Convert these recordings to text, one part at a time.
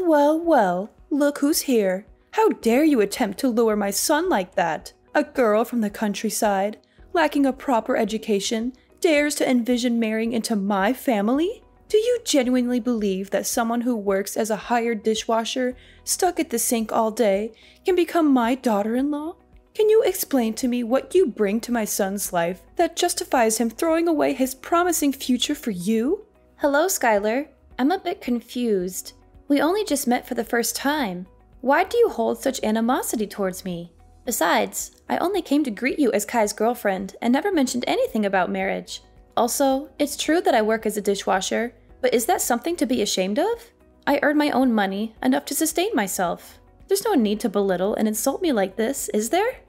Well, well, look who's here. How dare you attempt to lure my son like that? A girl from the countryside, lacking a proper education, dares to envision marrying into my family? Do you genuinely believe that someone who works as a hired dishwasher, stuck at the sink all day, can become my daughter-in-law? Can you explain to me what you bring to my son's life that justifies him throwing away his promising future for you? Hello, Skylar. I'm a bit confused. We only just met for the first time. Why do you hold such animosity towards me? Besides, I only came to greet you as Kai's girlfriend and never mentioned anything about marriage. Also, it's true that I work as a dishwasher, but is that something to be ashamed of? I earn my own money, enough to sustain myself. There's no need to belittle and insult me like this, is there?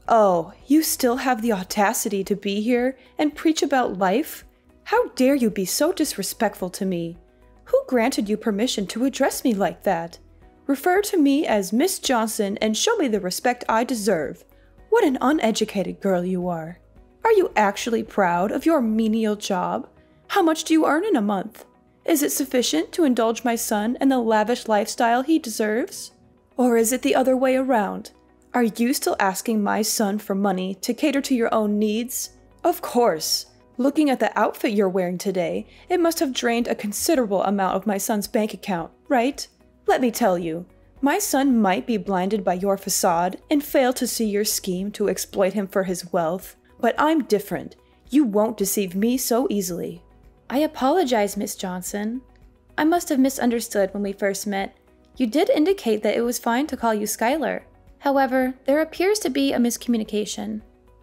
Oh, you still have the audacity to be here and preach about life? How dare you be so disrespectful to me? Who granted you permission to address me like that? Refer to me as Miss Johnson and show me the respect I deserve. What an uneducated girl you are. Are you actually proud of your menial job? How much do you earn in a month? Is it sufficient to indulge my son in the lavish lifestyle he deserves? Or is it the other way around? Are you still asking my son for money to cater to your own needs? Of course. Looking at the outfit you're wearing today, it must have drained a considerable amount of my son's bank account, right? Let me tell you, my son might be blinded by your facade and fail to see your scheme to exploit him for his wealth, but I'm different. You won't deceive me so easily. I apologize, Miss Johnson. I must have misunderstood when we first met. You did indicate that it was fine to call you Skylar. However, there appears to be a miscommunication.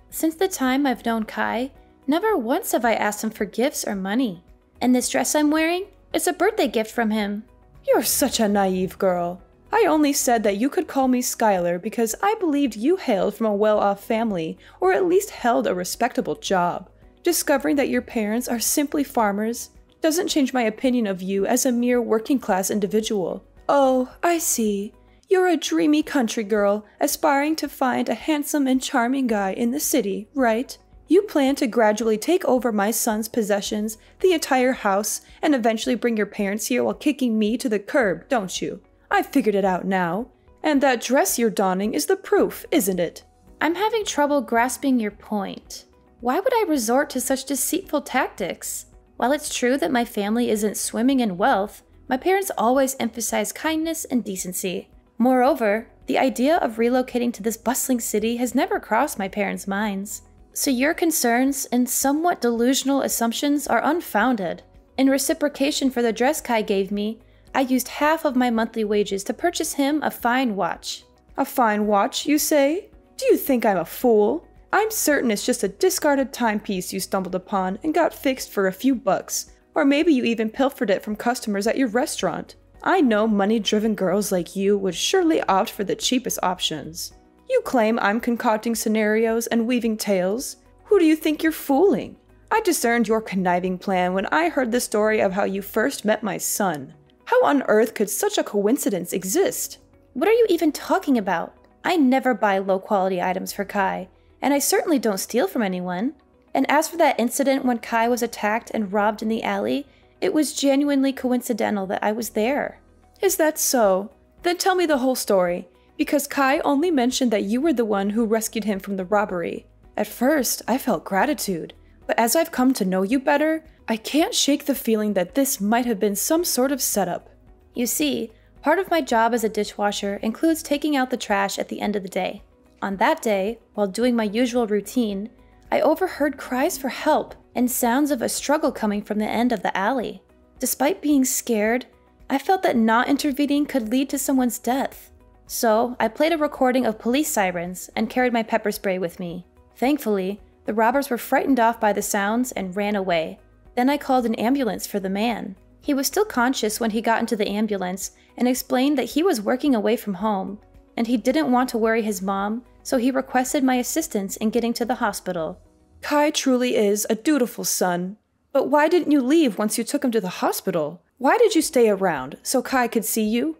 Since the time I've known Kai, never once have I asked him for gifts or money. And this dress I'm wearing is a birthday gift from him. You're such a naive girl. I only said that you could call me Skylar because I believed you hailed from a well-off family or at least held a respectable job. Discovering that your parents are simply farmers doesn't change my opinion of you as a mere working-class individual. Oh, I see. You're a dreamy country girl aspiring to find a handsome and charming guy in the city, right? You plan to gradually take over my son's possessions, the entire house, and eventually bring your parents here while kicking me to the curb, don't you? I've figured it out now. And that dress you're donning is the proof, isn't it? I'm having trouble grasping your point. Why would I resort to such deceitful tactics? While it's true that my family isn't swimming in wealth, my parents always emphasize kindness and decency. Moreover, the idea of relocating to this bustling city has never crossed my parents' minds. So your concerns and somewhat delusional assumptions are unfounded. In reciprocation for the dress Kai gave me, I used half of my monthly wages to purchase him a fine watch. A fine watch, you say? Do you think I'm a fool? I'm certain it's just a discarded timepiece you stumbled upon and got fixed for a few bucks. Or maybe you even pilfered it from customers at your restaurant. I know money-driven girls like you would surely opt for the cheapest options. You claim I'm concocting scenarios and weaving tales. Who do you think you're fooling? I discerned your conniving plan when I heard the story of how you first met my son. How on earth could such a coincidence exist? What are you even talking about? I never buy low-quality items for Kai, and I certainly don't steal from anyone. And as for that incident when Kai was attacked and robbed in the alley, it was genuinely coincidental that I was there. Is that so? Then tell me the whole story, because Kai only mentioned that you were the one who rescued him from the robbery. At first, I felt gratitude, but as I've come to know you better, I can't shake the feeling that this might have been some sort of setup. You see, part of my job as a dishwasher includes taking out the trash at the end of the day. On that day, while doing my usual routine, I overheard cries for help and sounds of a struggle coming from the end of the alley. Despite being scared, I felt that not intervening could lead to someone's death. So, I played a recording of police sirens and carried my pepper spray with me. Thankfully, the robbers were frightened off by the sounds and ran away. Then I called an ambulance for the man. He was still conscious when he got into the ambulance and explained that he was working away from home, and he didn't want to worry his mom, so he requested my assistance in getting to the hospital. Kai truly is a dutiful son. But why didn't you leave once you took him to the hospital? Why did you stay around, so Kai could see you?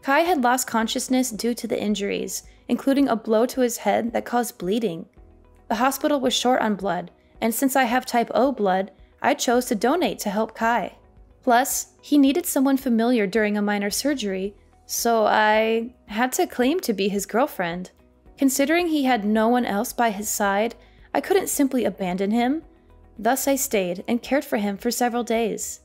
Kai had lost consciousness due to the injuries, including a blow to his head that caused bleeding. The hospital was short on blood, and since I have type O blood, I chose to donate to help Kai. Plus, he needed someone familiar during a minor surgery, So I had to claim to be his girlfriend. Considering he had no one else by his side, I couldn't simply abandon him. Thus I stayed and cared for him for several days.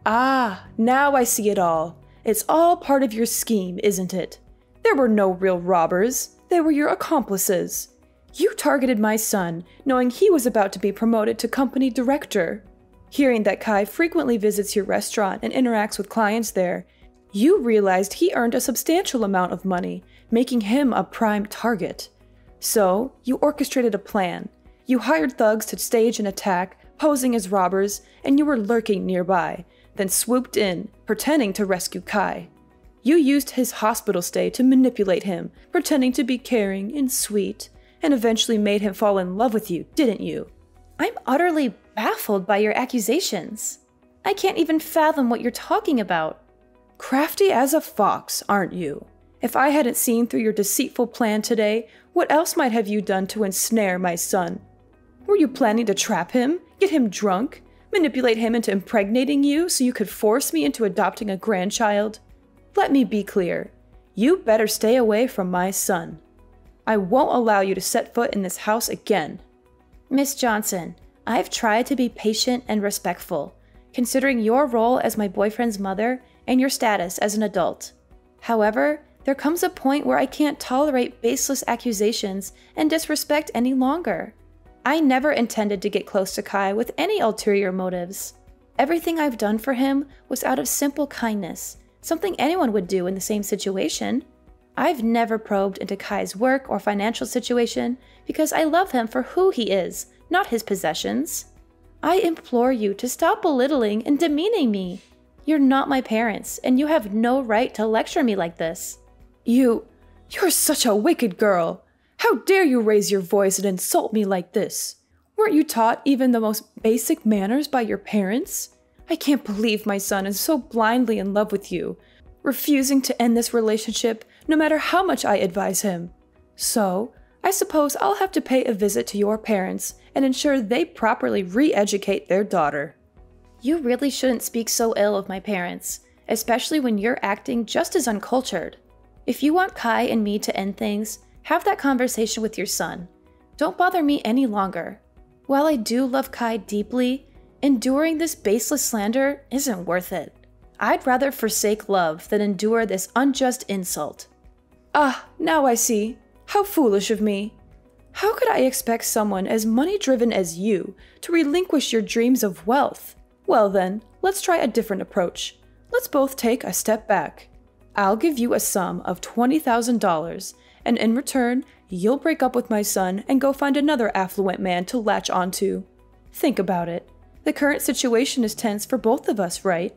Ah, now I see it all. It's all part of your scheme, isn't it? There were no real robbers. They were your accomplices. You targeted my son, knowing he was about to be promoted to company director. Hearing that Kai frequently visits your restaurant and interacts with clients there, you realized he earned a substantial amount of money, making him a prime target. So, you orchestrated a plan. You hired thugs to stage an attack, posing as robbers, and you were lurking nearby, then swooped in, pretending to rescue Kai. You used his hospital stay to manipulate him, pretending to be caring and sweet, and eventually made him fall in love with you, didn't you? I'm utterly baffled by your accusations. I can't even fathom what you're talking about. Crafty as a fox, aren't you? If I hadn't seen through your deceitful plan today, what else might have you done to ensnare my son? Were you planning to trap him, get him drunk, manipulate him into impregnating you so you could force me into adopting a grandchild? Let me be clear. You better stay away from my son. I won't allow you to set foot in this house again. Miss Johnson, I've tried to be patient and respectful, considering your role as my boyfriend's mother and your status as an adult. However, there comes a point where I can't tolerate baseless accusations and disrespect any longer. I never intended to get close to Kai with any ulterior motives. Everything I've done for him was out of simple kindness, something anyone would do in the same situation. I've never probed into Kai's work or financial situation because I love him for who he is, not his possessions. I implore you to stop belittling and demeaning me. You're not my parents, and you have no right to lecture me like this. You're such a wicked girl. How dare you raise your voice and insult me like this? Weren't you taught even the most basic manners by your parents? I can't believe my son is so blindly in love with you, refusing to end this relationship no matter how much I advise him. So, I suppose I'll have to pay a visit to your parents and ensure they properly re-educate their daughter. You really shouldn't speak so ill of my parents, especially when you're acting just as uncultured. If you want Kai and me to end things, have that conversation with your son. Don't bother me any longer. While I do love Kai deeply, enduring this baseless slander isn't worth it. I'd rather forsake love than endure this unjust insult. Ah, now I see. How foolish of me. How could I expect someone as money-driven as you to relinquish your dreams of wealth? Well then, let's try a different approach. Let's both take a step back. I'll give you a sum of $20,000, and in return, you'll break up with my son and go find another affluent man to latch onto. Think about it. The current situation is tense for both of us, right?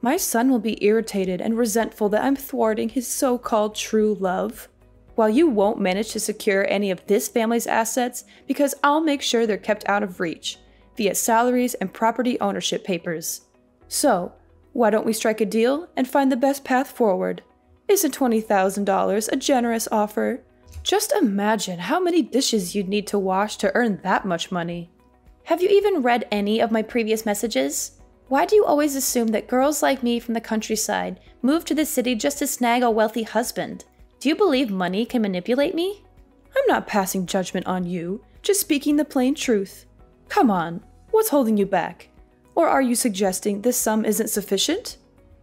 My son will be irritated and resentful that I'm thwarting his so-called true love, while you won't manage to secure any of this family's assets because I'll make sure they're kept out of reach, via salaries and property ownership papers. So, why don't we strike a deal and find the best path forward? Isn't $20,000 a generous offer? Just imagine how many dishes you'd need to wash to earn that much money. Have you even read any of my previous messages? Why do you always assume that girls like me from the countryside move to the city just to snag a wealthy husband? Do you believe money can manipulate me? I'm not passing judgment on you, just speaking the plain truth. Come on, what's holding you back? Or are you suggesting this sum isn't sufficient?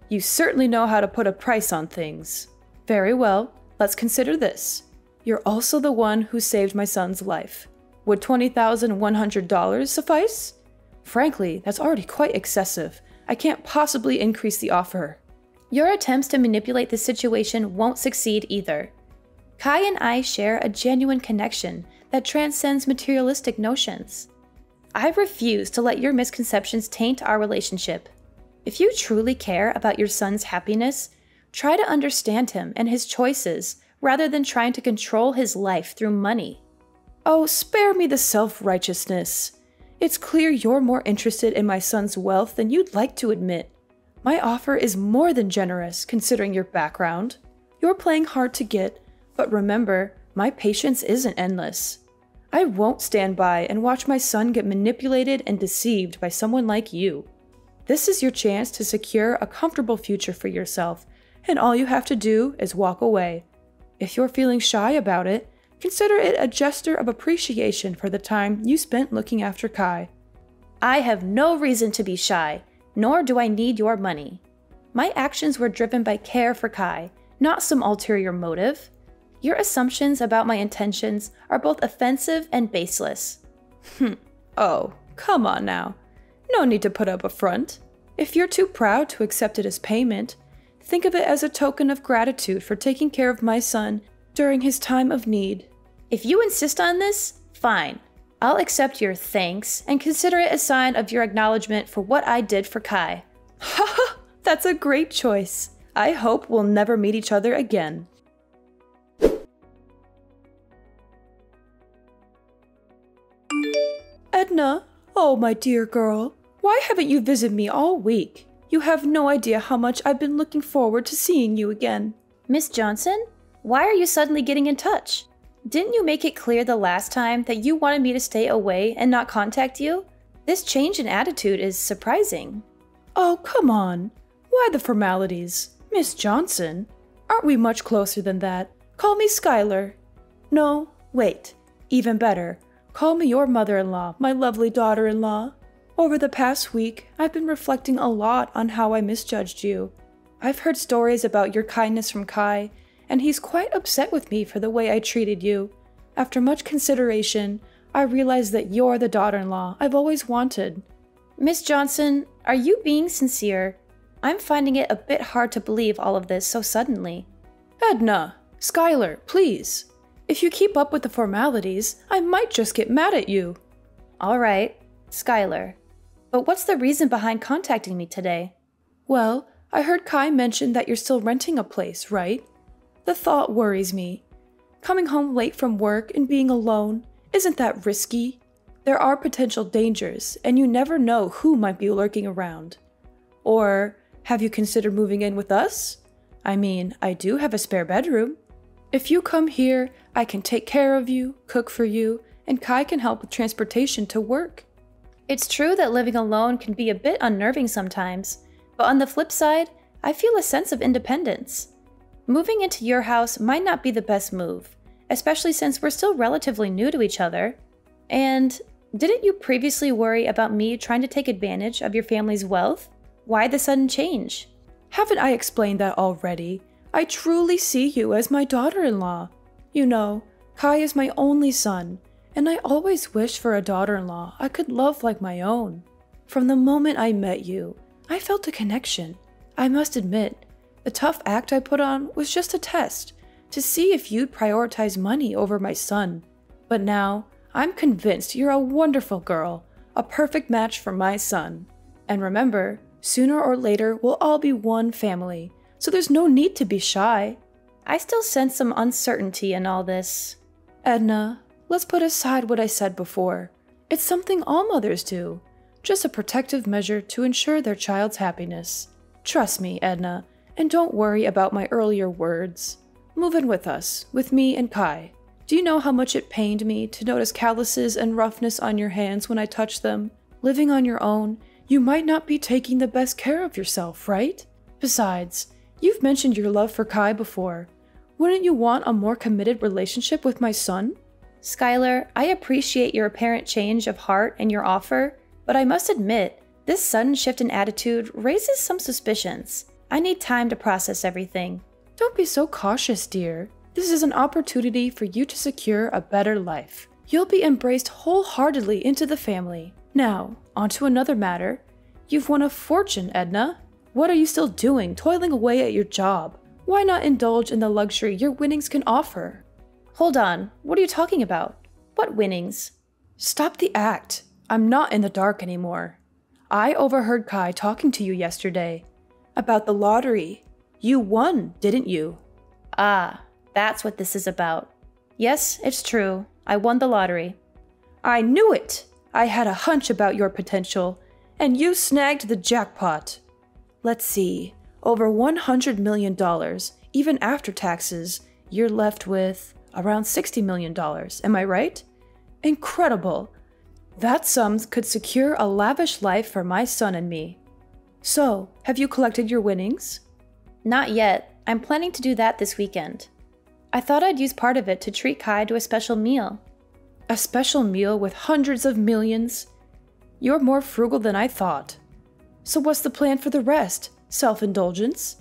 You certainly know how to put a price on things. Very well, let's consider this. You're also the one who saved my son's life. Would $20,100 suffice? Frankly, that's already quite excessive. I can't possibly increase the offer. Your attempts to manipulate the situation won't succeed either. Kai and I share a genuine connection that transcends materialistic notions. I refuse to let your misconceptions taint our relationship. If you truly care about your son's happiness, try to understand him and his choices rather than trying to control his life through money. Oh, spare me the self-righteousness. It's clear you're more interested in my son's wealth than you'd like to admit. My offer is more than generous, considering your background. You're playing hard to get, but remember, my patience isn't endless. I won't stand by and watch my son get manipulated and deceived by someone like you. This is your chance to secure a comfortable future for yourself, and all you have to do is walk away. If you're feeling shy about it, consider it a gesture of appreciation for the time you spent looking after Kai. I have no reason to be shy, nor do I need your money. My actions were driven by care for Kai, not some ulterior motive. Your assumptions about my intentions are both offensive and baseless. Oh, come on now. No need to put up a front. If you're too proud to accept it as payment, think of it as a token of gratitude for taking care of my son during his time of need. If you insist on this, fine. I'll accept your thanks and consider it a sign of your acknowledgement for what I did for Kai. Haha, that's a great choice. I hope we'll never meet each other again. Edna, oh my dear girl, why haven't you visited me all week? You have no idea how much I've been looking forward to seeing you again. Miss Johnson, why are you suddenly getting in touch? Didn't you make it clear the last time that you wanted me to stay away and not contact you? This change in attitude is surprising. Oh, come on. Why the formalities? Miss Johnson? Aren't we much closer than that? Call me Skylar. No, wait. Even better. Call me your mother-in-law, my lovely daughter-in-law. Over the past week, I've been reflecting a lot on how I misjudged you. I've heard stories about your kindness from Kai, and he's quite upset with me for the way I treated you. After much consideration, I realized that you're the daughter-in-law I've always wanted. Miss Johnson, are you being sincere? I'm finding it a bit hard to believe all of this so suddenly. Edna, Skylar, please. If you keep up with the formalities, I might just get mad at you. All right, Skylar. But what's the reason behind contacting me today? Well, I heard Kai mention that you're still renting a place, right? The thought worries me. Coming home late from work and being alone, isn't that risky? There are potential dangers, and you never know who might be lurking around. Or, have you considered moving in with us? I mean, I do have a spare bedroom. If you come here, I can take care of you, cook for you, and Kai can help with transportation to work. It's true that living alone can be a bit unnerving sometimes, but on the flip side, I feel a sense of independence. Moving into your house might not be the best move, especially since we're still relatively new to each other. And didn't you previously worry about me trying to take advantage of your family's wealth? Why the sudden change? Haven't I explained that already? I truly see you as my daughter-in-law. You know, Kai is my only son, and I always wished for a daughter-in-law I could love like my own. From the moment I met you, I felt a connection. I must admit, the tough act I put on was just a test to see if you'd prioritize money over my son. But now, I'm convinced you're a wonderful girl, a perfect match for my son. And remember, sooner or later we'll all be one family, so there's no need to be shy. I still sense some uncertainty in all this. Edna, let's put aside what I said before. It's something all mothers do, just a protective measure to ensure their child's happiness. Trust me, Edna, and don't worry about my earlier words. Move in with us, with me and Kai. Do you know how much it pained me to notice calluses and roughness on your hands when I touched them? Living on your own, you might not be taking the best care of yourself, right? Besides, you've mentioned your love for Kai before. Wouldn't you want a more committed relationship with my son? Skylar, I appreciate your apparent change of heart and your offer, but I must admit, this sudden shift in attitude raises some suspicions. I need time to process everything. Don't be so cautious, dear. This is an opportunity for you to secure a better life. You'll be embraced wholeheartedly into the family. Now, on to another matter. You've won a fortune, Edna. What are you still doing, toiling away at your job? Why not indulge in the luxury your winnings can offer? Hold on, what are you talking about? What winnings? Stop the act. I'm not in the dark anymore. I overheard Kai talking to you yesterday. About the lottery. You won, didn't you? Ah, that's what this is about. Yes, it's true. I won the lottery. I knew it! I had a hunch about your potential, and you snagged the jackpot. Let's see, over $100 million, even after taxes, you're left with around $60 million, am I right? Incredible! That sum could secure a lavish life for my son and me. So, have you collected your winnings? Not yet. I'm planning to do that this weekend. I thought I'd use part of it to treat Kai to a special meal. A special meal with hundreds of millions? You're more frugal than I thought. So what's the plan for the rest? Self-indulgence?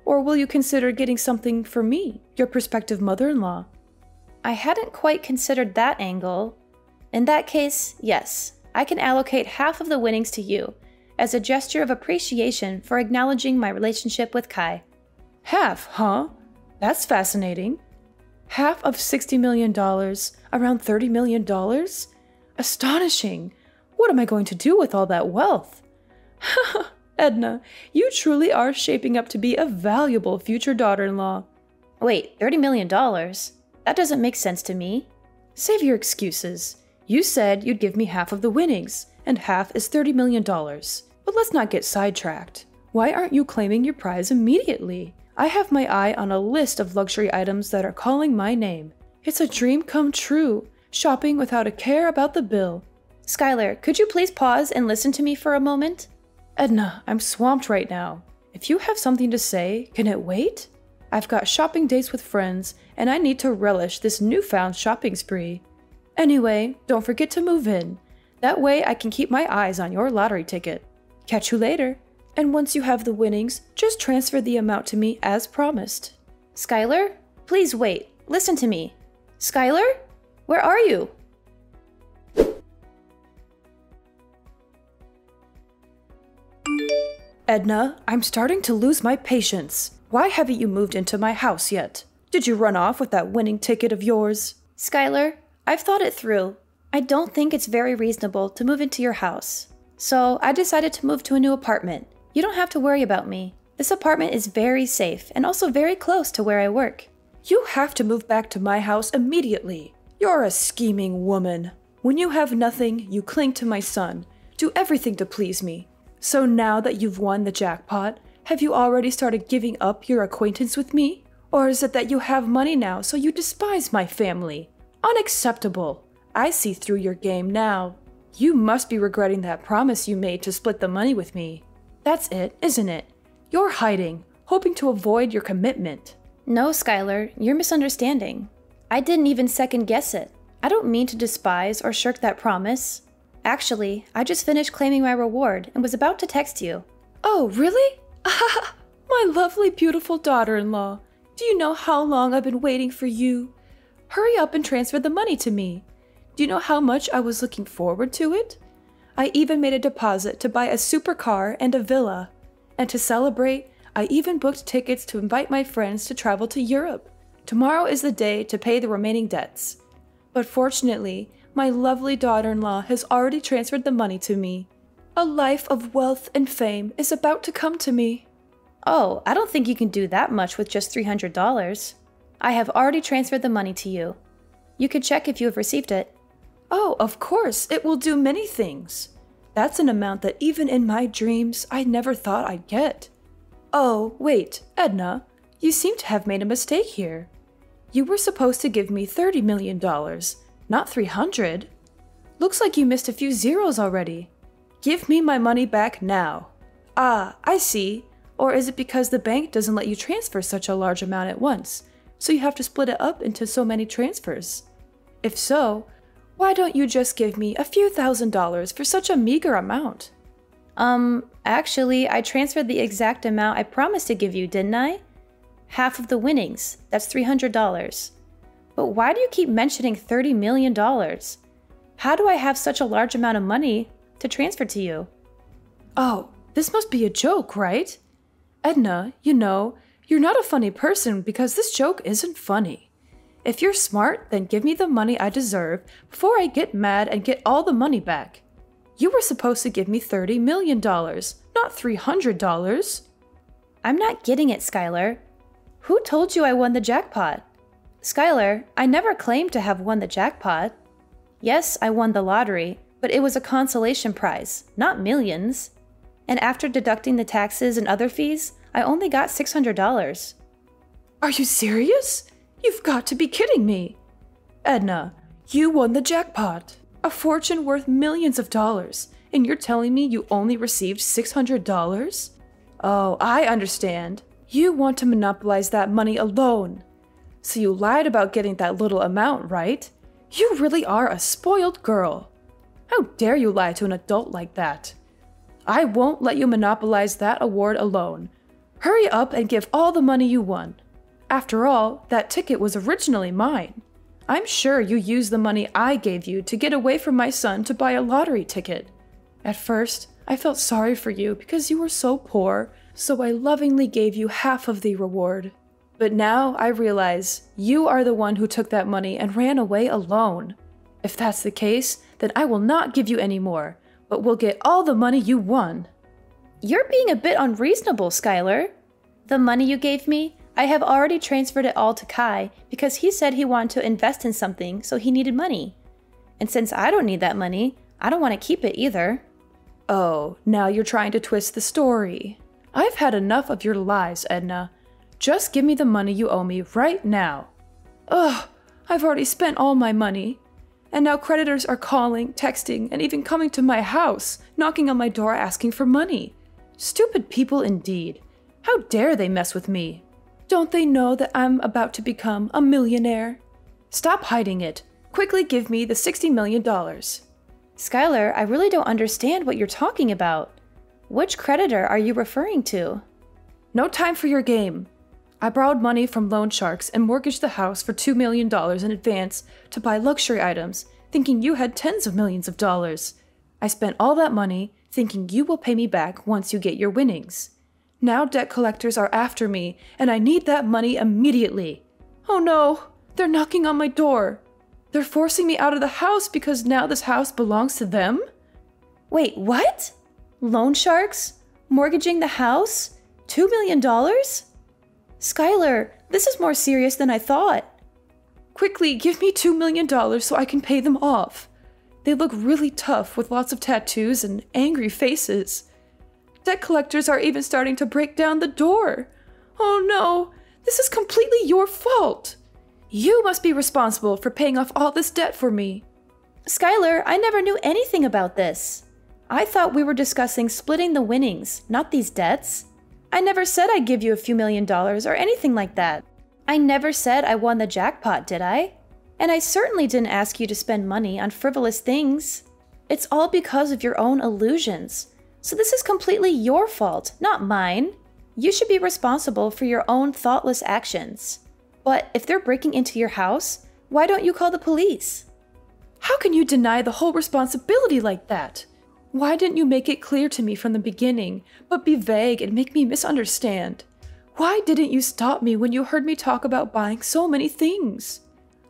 Or will you consider getting something for me, your prospective mother-in-law? I hadn't quite considered that angle. In that case, yes, I can allocate half of the winnings to you, as a gesture of appreciation for acknowledging my relationship with Kai. Half, huh? That's fascinating. Half of $60 million, around $30 million? Astonishing! What am I going to do with all that wealth? Edna, you truly are shaping up to be a valuable future daughter-in-law. Wait, $30 million? That doesn't make sense to me. Save your excuses. You said you'd give me half of the winnings, and half is $30 million. But let's not get sidetracked. Why aren't you claiming your prize immediately? I have my eye on a list of luxury items that are calling my name. It's a dream come true, shopping without a care about the bill. Skylar, could you please pause and listen to me for a moment? Edna, I'm swamped right now. If you have something to say, can it wait? I've got shopping dates with friends, and I need to relish this newfound shopping spree. Anyway, don't forget to move in. That way I can keep my eyes on your lottery ticket. Catch you later. And once you have the winnings, just transfer the amount to me as promised. Skylar, please wait. Listen to me. Skylar? Where are you? Edna, I'm starting to lose my patience. Why haven't you moved into my house yet? Did you run off with that winning ticket of yours? Skylar, I've thought it through. I don't think it's very reasonable to move into your house. So I decided to move to a new apartment. You don't have to worry about me. This apartment is very safe and also very close to where I work. You have to move back to my house immediately. You're a scheming woman. When you have nothing, you cling to my son. Do everything to please me. So now that you've won the jackpot, have you already started giving up your acquaintance with me? Or is it that you have money now, so you despise my family? Unacceptable. I see through your game now. You must be regretting that promise you made to split the money with me. That's it, isn't it? You're hiding, hoping to avoid your commitment. No, Skylar, you're misunderstanding. I didn't even second guess it. I don't mean to despise or shirk that promise. Actually, I just finished claiming my reward and was about to text you. Oh, really? My lovely, beautiful daughter-in-law. Do you know how long I've been waiting for you? Hurry up and transfer the money to me. Do you know how much I was looking forward to it? I even made a deposit to buy a supercar and a villa. And to celebrate, I even booked tickets to invite my friends to travel to Europe. Tomorrow is the day to pay the remaining debts. But fortunately, my lovely daughter-in-law has already transferred the money to me. A life of wealth and fame is about to come to me. Oh, I don't think you can do that much with just $300. I have already transferred the money to you. You could check if you have received it. Oh, of course, it will do many things. That's an amount that even in my dreams, I never thought I'd get. Oh, wait, Edna, you seem to have made a mistake here. You were supposed to give me $30 million, not $300. Looks like you missed a few zeros already. Give me my money back now. Ah, I see. Or is it because the bank doesn't let you transfer such a large amount at once, so you have to split it up into so many transfers? If so, why don't you just give me a few $1,000s for such a meager amount? Actually, I transferred the exact amount I promised to give you, didn't I? Half of the winnings, that's $300. But why do you keep mentioning $30 million? How do I have such a large amount of money to transfer to you? Oh, this must be a joke, right? Edna, you know, you're not a funny person because this joke isn't funny. If you're smart, then give me the money I deserve before I get mad and get all the money back. You were supposed to give me $30 million, not $300. I'm not getting it, Skylar. Who told you I won the jackpot? Skylar, I never claimed to have won the jackpot. Yes, I won the lottery, but it was a consolation prize, not millions. And after deducting the taxes and other fees, I only got $600. Are you serious? You've got to be kidding me. Edna, you won the jackpot. A fortune worth millions of dollars, and you're telling me you only received $600? Oh, I understand. You want to monopolize that money alone. So you lied about getting that little amount, right? You really are a spoiled girl. How dare you lie to an adult like that? I won't let you monopolize that award alone. Hurry up and give all the money you won. After all, that ticket was originally mine. I'm sure you used the money I gave you to get away from my son to buy a lottery ticket. At first, I felt sorry for you because you were so poor, so I lovingly gave you half of the reward. But now I realize you are the one who took that money and ran away alone. If that's the case, then I will not give you any more, but will get all the money you won. You're being a bit unreasonable, Skylar. The money you gave me, I have already transferred it all to Kai because he said he wanted to invest in something, so he needed money. And since I don't need that money, I don't want to keep it either. Oh, now you're trying to twist the story. I've had enough of your lies, Edna. Just give me the money you owe me right now. Ugh, I've already spent all my money. And now creditors are calling, texting, and even coming to my house, knocking on my door asking for money. Stupid people indeed. How dare they mess with me? Don't they know that I'm about to become a millionaire? Stop hiding it. Quickly give me the $60 million. Skylar, I really don't understand what you're talking about. Which creditor are you referring to? No time for your game. I borrowed money from loan sharks and mortgaged the house for $2 million in advance to buy luxury items, thinking you had tens of millions of dollars. I spent all that money thinking you will pay me back once you get your winnings. Now debt collectors are after me, and I need that money immediately. Oh no, they're knocking on my door. They're forcing me out of the house because now this house belongs to them? Wait, what? Loan sharks? Mortgaging the house? $2 million? Skylar, this is more serious than I thought. Quickly, give me $2 million so I can pay them off. They look really tough with lots of tattoos and angry faces. Debt collectors are even starting to break down the door. Oh no, this is completely your fault. You must be responsible for paying off all this debt for me. Skylar, I never knew anything about this. I thought we were discussing splitting the winnings, not these debts. I never said I'd give you a few $1,000,000 or anything like that. I never said I won the jackpot, did I? And I certainly didn't ask you to spend money on frivolous things. It's all because of your own illusions. So this is completely your fault, not mine. You should be responsible for your own thoughtless actions. But if they're breaking into your house, why don't you call the police? How can you deny the whole responsibility like that? Why didn't you make it clear to me from the beginning, but be vague and make me misunderstand? Why didn't you stop me when you heard me talk about buying so many things?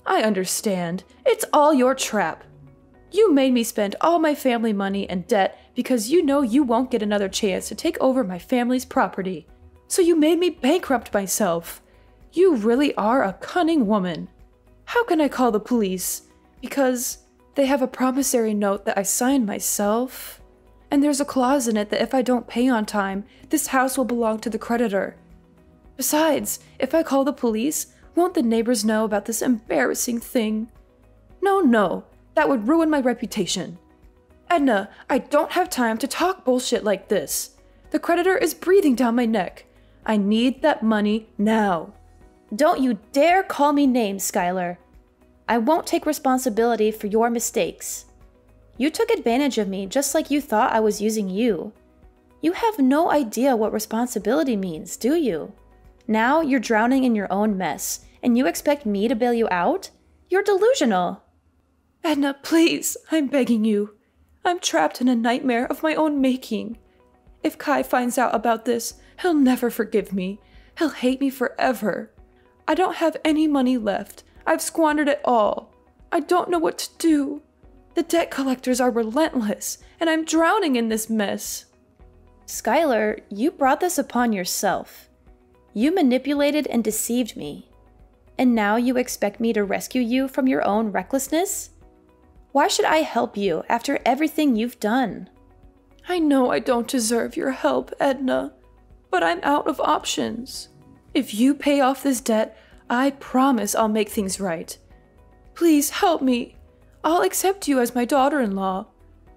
I understand. It's all your trap. You made me spend all my family money and debt because you know you won't get another chance to take over my family's property. So you made me bankrupt myself. You really are a cunning woman. How can I call the police? Because they have a promissory note that I signed myself. And there's a clause in it that if I don't pay on time, this house will belong to the creditor. Besides, if I call the police, won't the neighbors know about this embarrassing thing? No, that would ruin my reputation. Edna, I don't have time to talk bullshit like this. The creditor is breathing down my neck. I need that money now. Don't you dare call me names, Skylar. I won't take responsibility for your mistakes. You took advantage of me just like you thought I was using you. You have no idea what responsibility means, do you? Now you're drowning in your own mess, and you expect me to bail you out? You're delusional. Edna, please, I'm begging you. I'm trapped in a nightmare of my own making. If Kai finds out about this, he'll never forgive me. He'll hate me forever. I don't have any money left. I've squandered it all. I don't know what to do. The debt collectors are relentless, and I'm drowning in this mess. Skylar, you brought this upon yourself. You manipulated and deceived me. And now you expect me to rescue you from your own recklessness? Why should I help you after everything you've done? I know I don't deserve your help, Edna, but I'm out of options. If you pay off this debt, I promise I'll make things right. Please help me. I'll accept you as my daughter-in-law.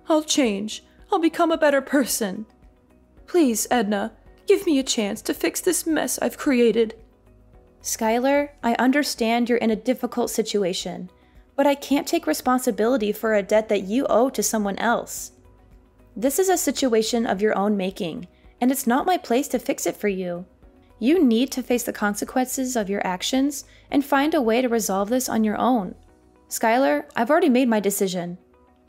I'll change. I'll become a better person. Please, Edna, Give me a chance to fix this mess I've created. Skylar, I understand you're in a difficult situation, but I can't take responsibility for a debt that you owe to someone else. This is a situation of your own making, and it's not my place to fix it for you. You need to face the consequences of your actions and find a way to resolve this on your own. Skylar, I've already made my decision.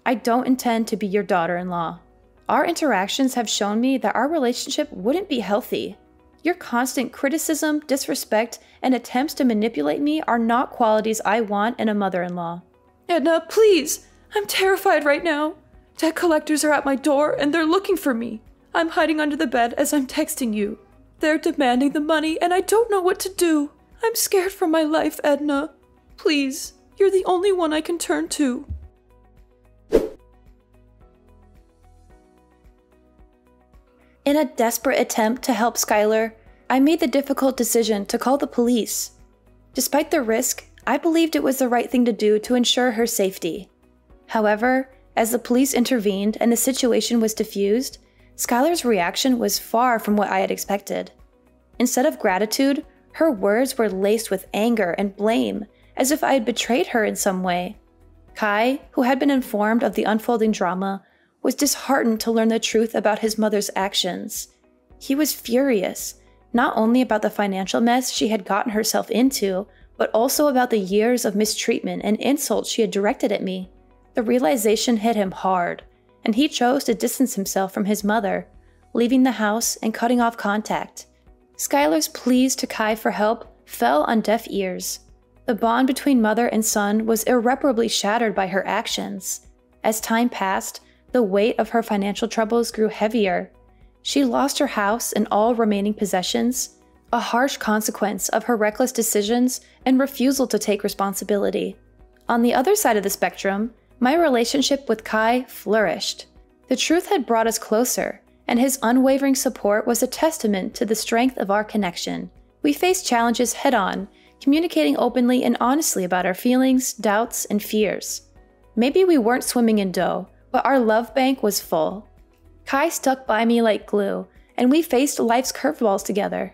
I don't intend to be your daughter-in-law. Our interactions have shown me that our relationship wouldn't be healthy. Your constant criticism, disrespect, and attempts to manipulate me are not qualities I want in a mother-in-law. Edna, please! I'm terrified right now. Debt collectors are at my door and they're looking for me. I'm hiding under the bed as I'm texting you. They're demanding the money and I don't know what to do. I'm scared for my life, Edna. Please, you're the only one I can turn to. In a desperate attempt to help Skylar, I made the difficult decision to call the police. Despite the risk, I believed it was the right thing to do to ensure her safety. However, as the police intervened and the situation was diffused, Skylar's reaction was far from what I had expected. Instead of gratitude, her words were laced with anger and blame, as if I had betrayed her in some way. Kai, who had been informed of the unfolding drama, was disheartened to learn the truth about his mother's actions. He was furious, not only about the financial mess she had gotten herself into, but also about the years of mistreatment and insults she had directed at me. The realization hit him hard, and he chose to distance himself from his mother, leaving the house and cutting off contact. Skylar's pleas to Kai for help fell on deaf ears. The bond between mother and son was irreparably shattered by her actions. As time passed, the weight of her financial troubles grew heavier. She lost her house and all remaining possessions, a harsh consequence of her reckless decisions and refusal to take responsibility. On the other side of the spectrum, my relationship with Kai flourished. The truth had brought us closer, and his unwavering support was a testament to the strength of our connection. We faced challenges head-on, communicating openly and honestly about our feelings, doubts, and fears. Maybe we weren't swimming in dough, but our love bank was full. Kai stuck by me like glue, and we faced life's curveballs together.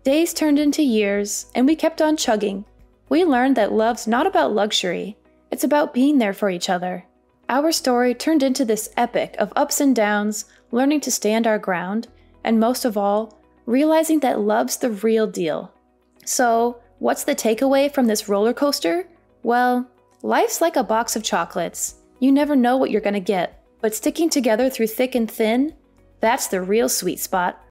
Days turned into years, and we kept on chugging. We learned that love's not about luxury, it's about being there for each other. Our story turned into this epic of ups and downs, learning to stand our ground, and most of all, realizing that love's the real deal. So, what's the takeaway from this roller coaster? Well, life's like a box of chocolates. You never know what you're gonna get, but sticking together through thick and thin, that's the real sweet spot.